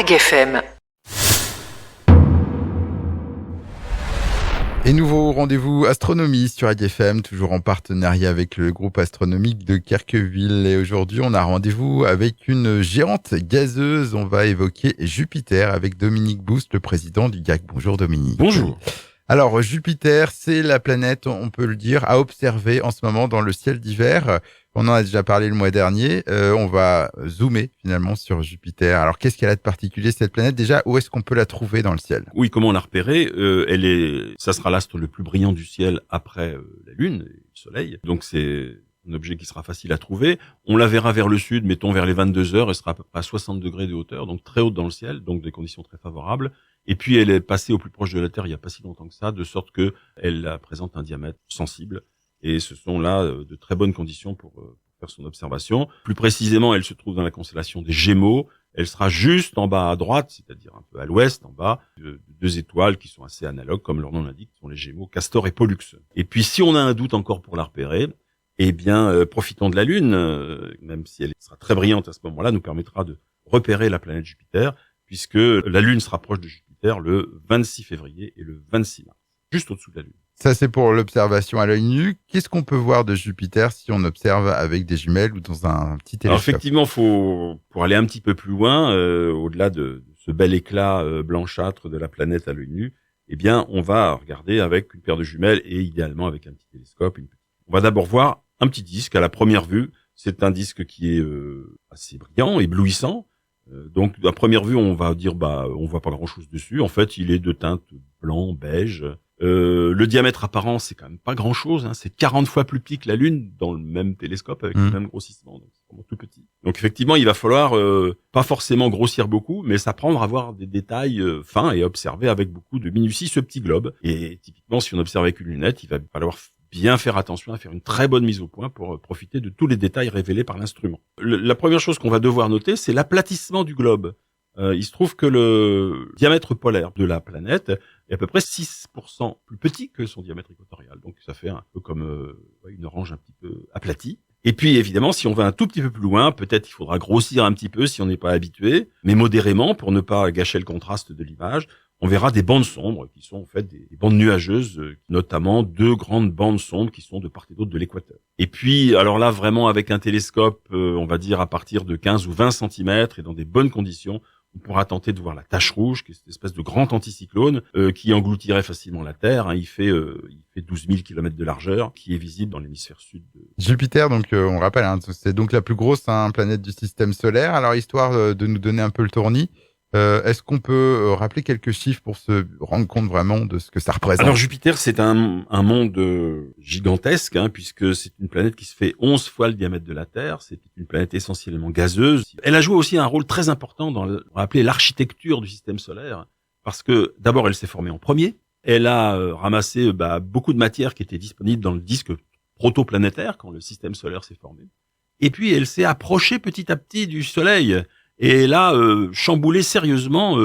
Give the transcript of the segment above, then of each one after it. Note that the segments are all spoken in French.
AgFM. Et nouveau rendez-vous astronomie sur AgFM, toujours en partenariat avec le groupe astronomique de Kerqueville. Et aujourd'hui, on a rendez-vous avec une géante gazeuse. On va évoquer Jupiter avec Dominique Boust, le président du GAC. Bonjour Dominique. Bonjour. Alors Jupiter, c'est la planète, on peut le dire, à observer en ce moment dans le ciel d'hiver. On en a déjà parlé le mois dernier. On va zoomer finalement sur Jupiter. Alors qu'est-ce qu'elle a de particulier cette planète? Déjà, où est-ce qu'on peut la trouver dans le ciel? Oui, comment la repérer? Ça sera l'astre le plus brillant du ciel après la Lune et le Soleil. Donc c'est un objet qui sera facile à trouver. On la verra vers le sud, mettons vers les 22 heures. Elle sera à peu près à 60 degrés de hauteur, donc très haute dans le ciel, donc des conditions très favorables. Et puis elle est passée au plus proche de la Terre il y a pas si longtemps que ça, de sorte que elle présente un diamètre sensible. Et ce sont là de très bonnes conditions pour faire son observation. Plus précisément, elle se trouve dans la constellation des Gémeaux. Elle sera juste en bas à droite, c'est-à-dire un peu à l'ouest, en bas, de deux étoiles qui sont assez analogues, comme leur nom l'indique, qui sont les Gémeaux, Castor et Pollux. Et puis, si on a un doute encore pour la repérer, eh bien, profitons de la Lune, même si elle sera très brillante à ce moment-là, nous permettra de repérer la planète Jupiter, puisque la Lune sera proche de Jupiter le 26 février et le 26 mars, juste au-dessous de la Lune. Ça, c'est pour l'observation à l'œil nu. Qu'est-ce qu'on peut voir de Jupiter si on observe avec des jumelles ou dans un petit télescope? Alors effectivement, pour aller un petit peu plus loin, au-delà de ce bel éclat blanchâtre de la planète à l'œil nu, eh bien, on va regarder avec une paire de jumelles et idéalement avec un petit télescope. On va d'abord voir un petit disque à la première vue. C'est un disque qui est assez brillant, éblouissant. Donc, à première vue, on va dire, on voit pas grand-chose dessus. En fait, il est de teinte blanc, beige. Le diamètre apparent, c'est quand même pas grand-chose. Hein. C'est 40 fois plus petit que la Lune dans le même télescope avec le même grossissement. Donc, c'est vraiment tout petit. Donc, effectivement, il va falloir pas forcément grossir beaucoup, mais s'apprendre à voir des détails fins et observer avec beaucoup de minutie ce petit globe. Et typiquement, si on observe avec une lunette, il va falloir bien faire attention à faire une très bonne mise au point pour profiter de tous les détails révélés par l'instrument. La première chose qu'on va devoir noter, c'est l'aplatissement du globe. Il se trouve que le diamètre polaire de la planète est à peu près 6% plus petit que son diamètre équatorial. Donc ça fait un peu comme une orange un petit peu aplatie. Et puis évidemment, si on va un tout petit peu plus loin, peut-être il faudra grossir un petit peu si on n'est pas habitué, mais modérément pour ne pas gâcher le contraste de l'image. On verra des bandes sombres qui sont en fait des bandes nuageuses, notamment deux grandes bandes sombres qui sont de part et d'autre de l'équateur. Et puis, alors là, vraiment avec un télescope, on va dire à partir de 15 ou 20 centimètres et dans des bonnes conditions, on pourra tenter de voir la tache rouge, qui est cette espèce de grand anticyclone qui engloutirait facilement la Terre. Hein. Il fait 12 000 kilomètres de largeur, qui est visible dans l'hémisphère sud. Jupiter, donc on rappelle, hein, c'est donc la plus grosse planète du système solaire. Alors, histoire de nous donner un peu le tournis, est-ce qu'on peut rappeler quelques chiffres pour se rendre compte vraiment de ce que ça représente? Alors Jupiter, c'est un monde gigantesque, hein, puisque c'est une planète qui se fait 11 fois le diamètre de la Terre. C'est une planète essentiellement gazeuse. Elle a joué aussi un rôle très important dans on va appeler l'architecture du système solaire, parce que d'abord elle s'est formée en premier. Elle a ramassé beaucoup de matière qui était disponible dans le disque protoplanétaire quand le système solaire s'est formé. Et puis elle s'est approchée petit à petit du Soleil. Et là, chambouler sérieusement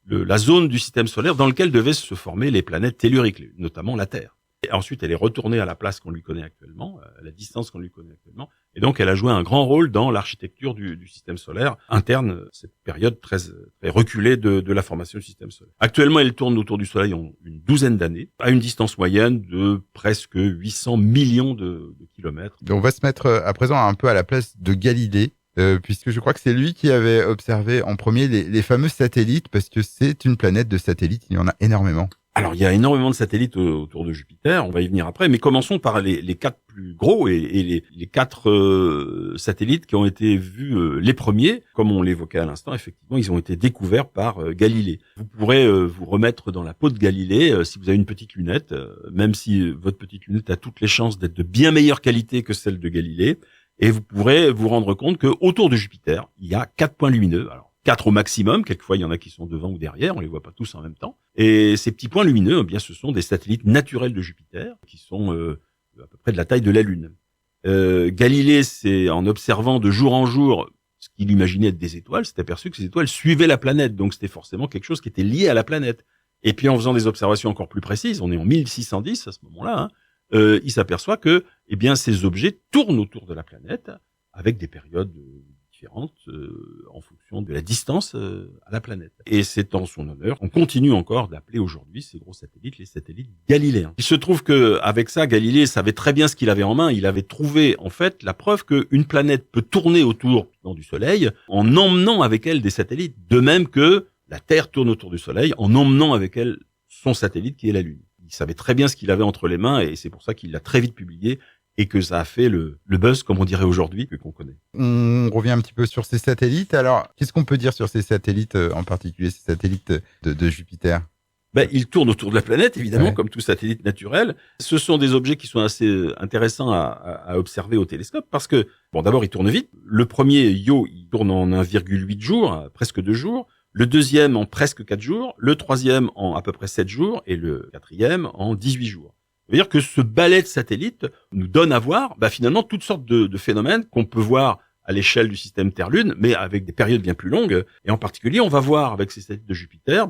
la zone du système solaire dans lequel devaient se former les planètes telluriques, notamment la Terre. Et ensuite, elle est retournée à la place qu'on lui connaît actuellement, à la distance qu'on lui connaît actuellement. Et donc, elle a joué un grand rôle dans l'architecture du système solaire interne, cette période très reculée de la formation du système solaire. Actuellement, elle tourne autour du Soleil en une douzaine d'années, à une distance moyenne de presque 800 millions de kilomètres. On va se mettre à présent un peu à la place de Galilée. Puisque je crois que c'est lui qui avait observé en premier les fameux satellites, parce que c'est une planète de satellites, il y en a énormément. Alors, il y a énormément de satellites autour de Jupiter, on va y venir après, mais commençons par les quatre plus gros et les quatre satellites qui ont été vus les premiers. Comme on l'évoquait à l'instant, effectivement, ils ont été découverts par Galilée. Vous pourrez vous remettre dans la peau de Galilée si vous avez une petite lunette, même si votre petite lunette a toutes les chances d'être de bien meilleure qualité que celle de Galilée. Et vous pourrez vous rendre compte que autour de Jupiter, il y a 4 points lumineux. Alors, 4 au maximum. Quelquefois, il y en a qui sont devant ou derrière. On les voit pas tous en même temps. Et ces petits points lumineux, eh bien, ce sont des satellites naturels de Jupiter qui sont à peu près de la taille de la Lune. Galilée, c'est en observant de jour en jour ce qu'il imaginait être des étoiles, s'est aperçu que ces étoiles suivaient la planète. Donc, c'était forcément quelque chose qui était lié à la planète. Et puis, en faisant des observations encore plus précises, on est en 1610 à ce moment-là, hein, il s'aperçoit que, eh bien, ces objets tournent autour de la planète avec des périodes différentes en fonction de la distance à la planète. Et c'est en son honneur qu'on continue encore d'appeler aujourd'hui ces gros satellites les satellites galiléens. Il se trouve que avec ça, Galilée savait très bien ce qu'il avait en main. Il avait trouvé en fait la preuve qu'une planète peut tourner autour du Soleil en emmenant avec elle des satellites, de même que la Terre tourne autour du Soleil en emmenant avec elle son satellite qui est la Lune. Il savait très bien ce qu'il avait entre les mains et c'est pour ça qu'il l'a très vite publié et que ça a fait le buzz, comme on dirait aujourd'hui, qu'on connaît. On revient un petit peu sur ces satellites. Alors, qu'est-ce qu'on peut dire sur ces satellites, en particulier ces satellites de Jupiter? Ils tournent autour de la planète, évidemment, comme tout satellite naturel. Ce sont des objets qui sont assez intéressants à observer au télescope parce que, d'abord, ils tournent vite. Le premier, Io, il tourne en 1,8 jours, presque 2 jours. Le deuxième en presque 4 jours. Le troisième en à peu près 7 jours. Et le quatrième en 18 jours. C'est-à-dire que ce balai de satellites nous donne à voir, finalement, toutes sortes de phénomènes qu'on peut voir à l'échelle du système Terre-Lune, mais avec des périodes bien plus longues. Et en particulier, on va voir avec ces satellites de Jupiter,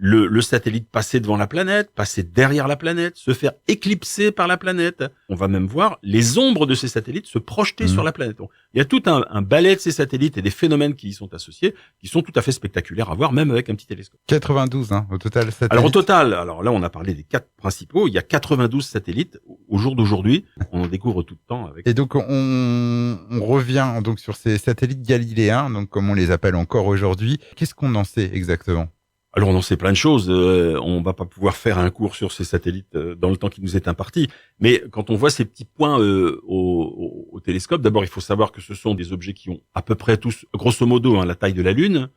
le satellite passer devant la planète, passer derrière la planète, se faire éclipser par la planète. On va même voir les ombres de ces satellites se projeter sur la planète. Donc, il y a tout un balai de ces satellites et des phénomènes qui y sont associés, qui sont tout à fait spectaculaires à voir, même avec un petit télescope. 92, au total, satellites. Alors au total, là on a parlé des 4 principaux, il y a 92 satellites au jour d'aujourd'hui. On en découvre tout le temps avec. Et donc on revient donc sur ces satellites galiléens, donc comme on les appelle encore aujourd'hui. Qu'est-ce qu'on en sait exactement? Alors on en sait plein de choses. On va pas pouvoir faire un cours sur ces satellites dans le temps qui nous est imparti. Mais quand on voit ces petits points au télescope, d'abord il faut savoir que ce sont des objets qui ont à peu près tous, grosso modo, la taille de la Lune.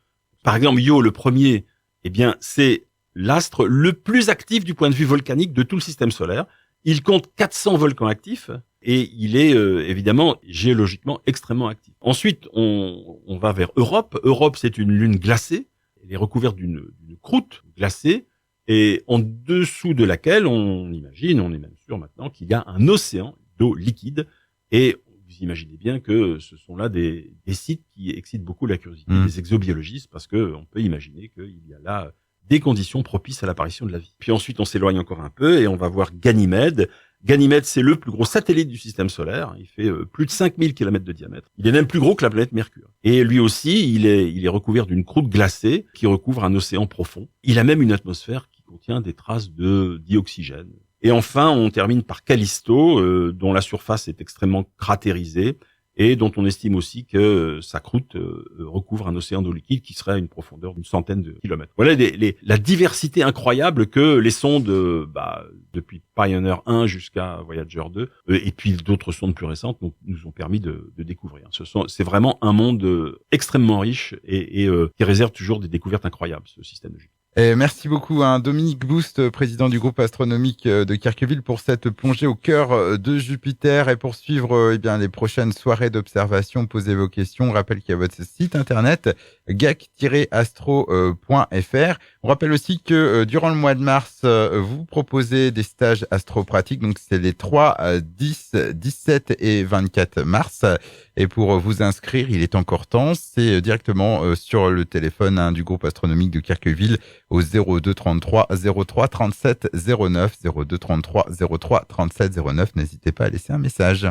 Par exemple, Io, le premier, c'est l'astre le plus actif du point de vue volcanique de tout le système solaire. Il compte 400 volcans actifs et il est évidemment géologiquement extrêmement actif. Ensuite, on va vers Europe. Europe, c'est une lune glacée. Elle est recouverte d'une croûte glacée et en dessous de laquelle on imagine, on est même sûr maintenant, qu'il y a un océan d'eau liquide. Et vous imaginez bien que ce sont là des sites qui excitent beaucoup la curiosité des exobiologistes parce que on peut imaginer qu'il y a là des conditions propices à l'apparition de la vie. Puis ensuite, on s'éloigne encore un peu et on va voir Ganymède. Ganymède, c'est le plus gros satellite du système solaire. Il fait plus de 5000 km de diamètre. Il est même plus gros que la planète Mercure. Et lui aussi, il est recouvert d'une croûte glacée qui recouvre un océan profond. Il a même une atmosphère qui contient des traces de dioxygène. Et enfin, on termine par Callisto, dont la surface est extrêmement cratérisée et dont on estime aussi que sa croûte recouvre un océan d'eau liquide qui serait à une profondeur d'une centaine de kilomètres. Voilà la diversité incroyable que les sondes, depuis Pioneer 1 jusqu'à Voyager 2, et puis d'autres sondes plus récentes, nous ont permis de découvrir. C'est vraiment un monde extrêmement riche et qui réserve toujours des découvertes incroyables, ce système de Jupiter. Et merci beaucoup Dominique Boust, président du groupe astronomique de Kirkeville, pour cette plongée au cœur de Jupiter. Et pour suivre les prochaines soirées d'observation, posez vos questions. On rappelle qu'il y a votre site internet gac-astro.fr. On rappelle aussi que durant le mois de mars, vous proposez des stages astropratiques. Donc c'est les 3, 10, 17 et 24 mars. Et pour vous inscrire, il est encore temps. C'est directement sur le téléphone du groupe astronomique de Kirkeville au 02 33 03 37 09, 02 33 03 37 09. N'hésitez pas à laisser un message.